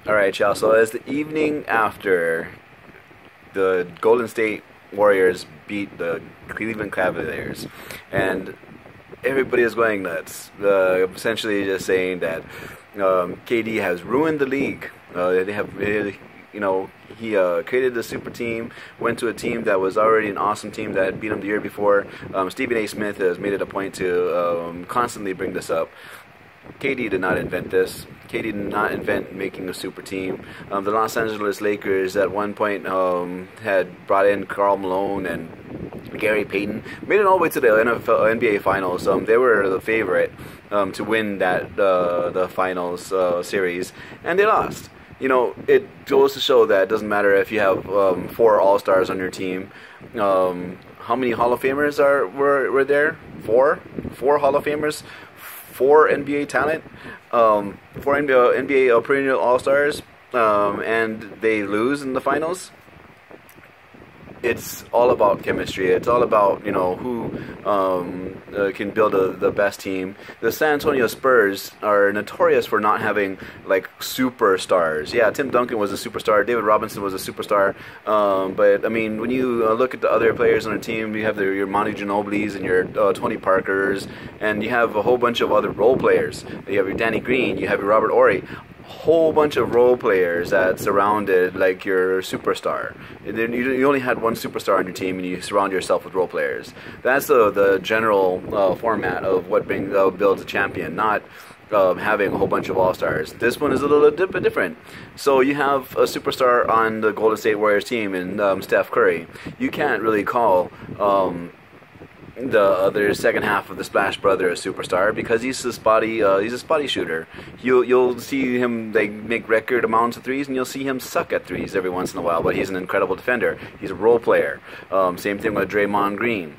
Alright, y'all. So as the evening after the Golden State Warriors beat the Cleveland Cavaliers, and everybody is going nuts, essentially just saying that KD has ruined the league. He created the super team, went to a team that was already an awesome team that had beat him the year before. Stephen A. Smith has made it a point to constantly bring this up. KD did not invent this. KD did not invent making a super team. The Los Angeles Lakers at one point had brought in Karl Malone and Gary Payton, made it all the way to the NBA Finals. They were the favorite to win the Finals series, and they lost. You know, it goes to show that it doesn't matter if you have 4 All-Stars on your team. How many Hall of Famers were there? 4 Hall of Famers, 4 NBA talent, 4 NBA perennial All-Stars, and they lose in the finals. It's all about chemistry. It's all about, who can build the best team. The San Antonio Spurs are notorious for not having like superstars. Yeah, Tim Duncan was a superstar. David Robinson was a superstar. But I mean, when you look at the other players on the team, you have your Monty Ginobili's and your Tony Parkers, and you have a whole bunch of other role players. You have your Danny Green. You have your Robert Horry. Whole bunch of role players that surrounded like your superstar. And then you only had one superstar on your team, and you surround yourself with role players. That's the general format of what builds a champion, not having a whole bunch of all-stars. This one is a little bit different. So you have a superstar on the Golden State Warriors team in Steph Curry. You can't really call the other second half of the Splash Brother a superstar because he's a spotty shooter. You'll see him make record amounts of threes, and you'll see him suck at threes every once in a while. But he's an incredible defender. He's a role player. Same thing with Draymond Green.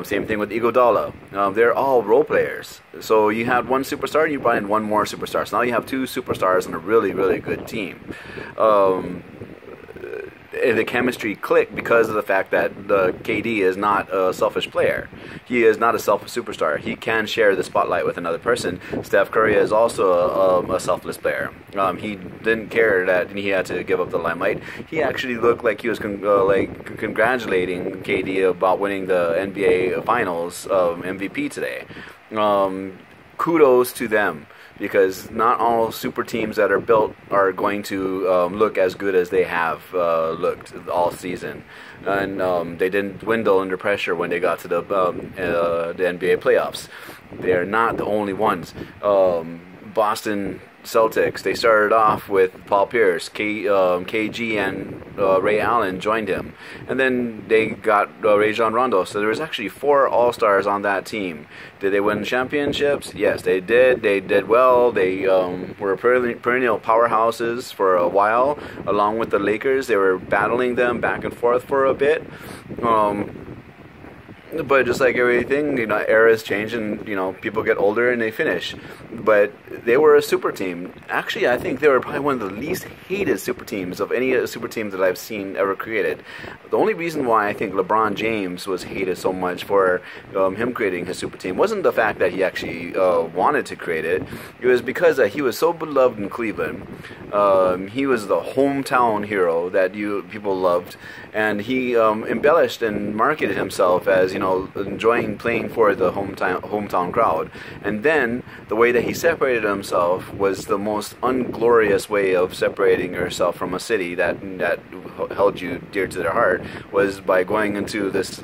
Same thing with Iguodala. They're all role players. So you had one superstar, and you brought in one more superstar. So now you have 2 superstars on a really, really good team. The chemistry clicked because of the fact that KD is not a selfish player. He is not a selfish superstar. He can share the spotlight with another person. Steph Curry is also a selfless player. He didn't care that he had to give up the limelight. He actually looked like he was congratulating KD about winning the NBA Finals MVP today. Kudos to them, because not all super teams that are built are going to look as good as they have looked all season. And they didn't dwindle under pressure when they got to the NBA playoffs. They're not the only ones. Boston Celtics, they started off with Paul Pierce, KG, and Ray Allen joined him. And then they got Rajon Rondo. So there was actually 4 All-Stars on that team. Did they win championships? Yes, they did. They did well. They were perennial powerhouses for a while, along with the Lakers. They were battling them back and forth for a bit. But just like everything, eras change, and people get older and they finish. But they were a super team. Actually, I think they were probably one of the least hated super teams of any super team that I've seen ever created. The only reason why I think LeBron James was hated so much for him creating his super team wasn't the fact that he actually wanted to create it. It was because he was so beloved in Cleveland. He was the hometown hero that people loved, and he embellished and marketed himself as enjoying playing for the hometown crowd. And then the way that he separated himself was the most unglorious way of separating yourself from a city that held you dear to their heart, was by going into this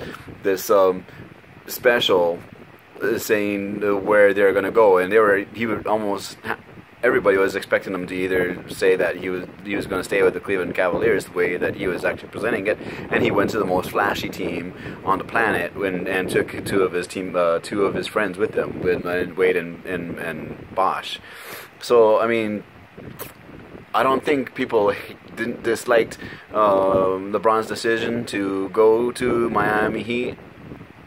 special saying where they're going to go. And he would almost everybody was expecting him to either say that he was going to stay with the Cleveland Cavaliers, the way that he was actually presenting it, and he went to the most flashy team on the planet and took 2 of his friends with him, Wade and Bosh. So I mean, I don't think people disliked LeBron's decision to go to Miami Heat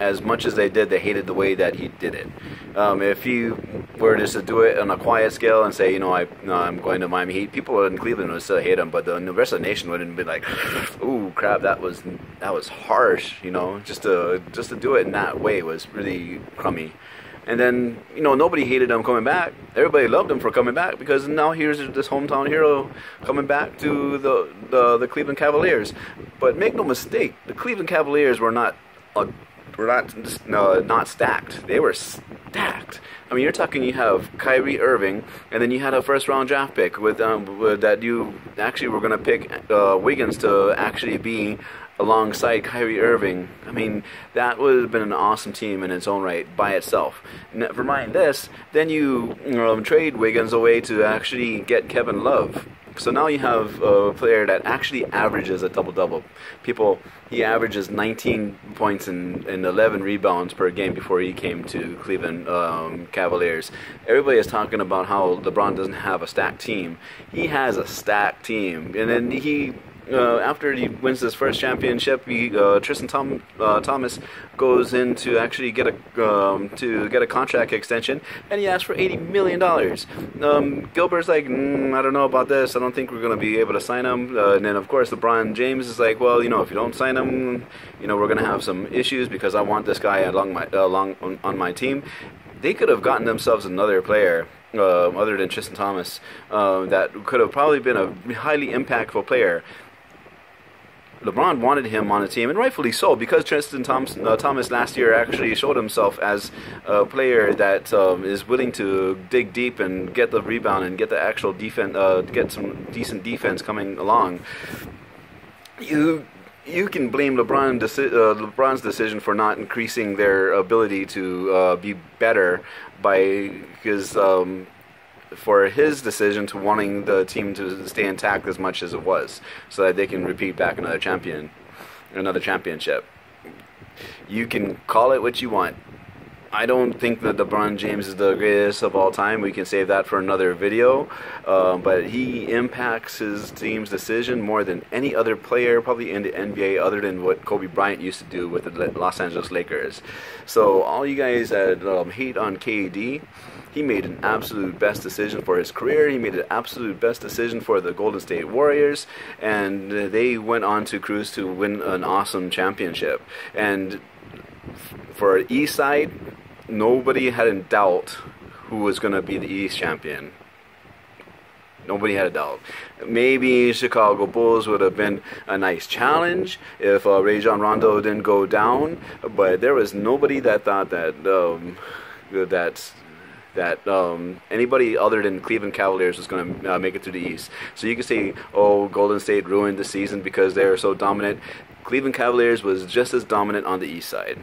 as much as they did. They hated the way that he did it. If he were just to do it on a quiet scale and say, I'm going to Miami Heat, people in Cleveland would still hate him, but the rest of the nation wouldn't be like, ooh, crap, that was harsh. Just to do it in that way was really crummy. And then, nobody hated him coming back. Everybody loved him for coming back because now here's this hometown hero coming back to the Cleveland Cavaliers. But make no mistake, the Cleveland Cavaliers were not not stacked. They were stacked. I mean, you're talking. You have Kyrie Irving, and then you had a first-round draft pick with that you actually were going to pick Wiggins to actually be alongside Kyrie Irving. I mean, that would have been an awesome team in its own right by itself. Never mind this. Then you trade Wiggins away to actually get Kevin Love. So now you have a player that actually averages a double-double. He averages 19 points and 11 rebounds per game before he came to Cleveland Cavaliers. Everybody is talking about how LeBron doesn't have a stacked team. He has a stacked team. And then after he wins his first championship, Tristan Thomas goes in to actually get a contract extension, and he asks for $80 million. Gilbert's like, I don't know about this. I don't think we're going to be able to sign him. And then, of course, LeBron James is like, well, if you don't sign him, we're going to have some issues because I want this guy on my team. They could have gotten themselves another player other than Tristan Thomas that could have probably been a highly impactful player. LeBron wanted him on the team, and rightfully so, because Tristan Thomas last year actually showed himself as a player that is willing to dig deep and get the rebound and get the actual defense, get some decent defense coming along. You can blame LeBron's decision for not increasing their ability to be better for his decision to wanting the team to stay intact as much as it was, so that they can repeat back another championship. You can call it what you want. I don't think that LeBron James is the greatest of all time. We can save that for another video. But he impacts his team's decision more than any other player probably in the NBA, other than what Kobe Bryant used to do with the Los Angeles Lakers. So all you guys that hate on KD, he made an absolute best decision for his career. He made an absolute best decision for the Golden State Warriors, and they went on to cruise to win an awesome championship. And for East side, nobody had in doubt who was going to be the East champion. Nobody had a doubt. Maybe Chicago Bulls would have been a nice challenge if Rajon Rondo didn't go down, but there was nobody that thought that anybody other than Cleveland Cavaliers was going to make it to the East. So you could say, oh, Golden State ruined the season because they were so dominant. Cleveland Cavaliers was just as dominant on the East side.